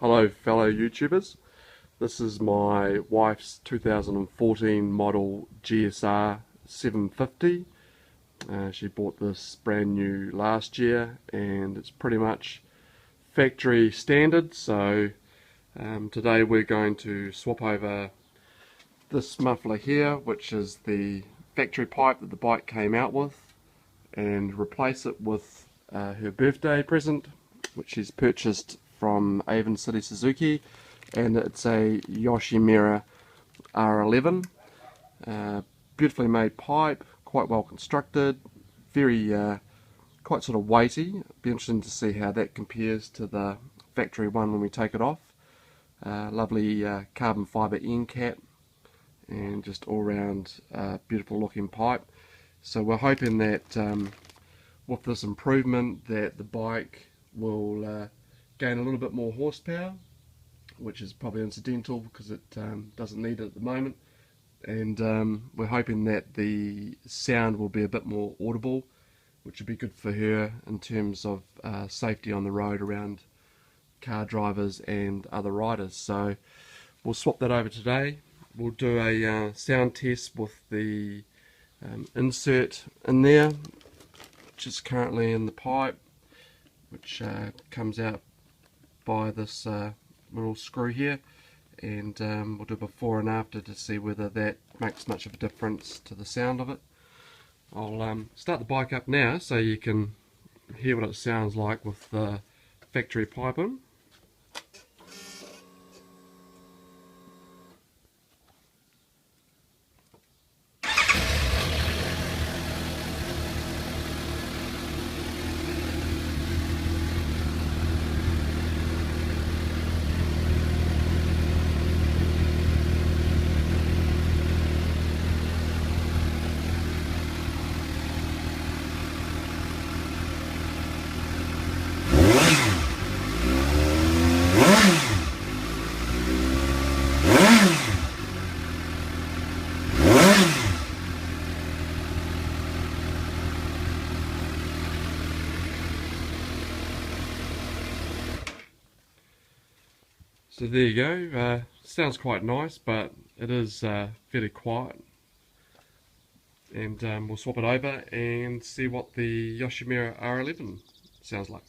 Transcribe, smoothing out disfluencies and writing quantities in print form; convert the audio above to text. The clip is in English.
Hello fellow YouTubers, this is my wife's 2014 model GSR750. She bought this brand new last year and it's pretty much factory standard, so today we're going to swap over this muffler here, which is the factory pipe that the bike came out with, and replace it with her birthday present, which she's purchased from Avon City Suzuki, and it's a Yoshimura R11. Beautifully made pipe, quite well constructed, very quite sort of weighty. Be interesting to see how that compares to the factory one when we take it off. Lovely carbon fibre end cap, and just all round beautiful looking pipe. So we're hoping that with this improvement that the bike will gain a little bit more horsepower, which is probably incidental because it doesn't need it at the moment, and we're hoping that the sound will be a bit more audible, which would be good for her in terms of safety on the road around car drivers and other riders. So we'll swap that over today. We'll do a sound test with the insert in there, which is currently in the pipe, which comes out by this little screw here, and we'll do before and after to see whether that makes much of a difference to the sound of it. I'll start the bike up now so you can hear what it sounds like with the factory pipe in. So there you go, sounds quite nice, but it is fairly quiet. And we'll swap it over and see what the Yoshimura R11 sounds like.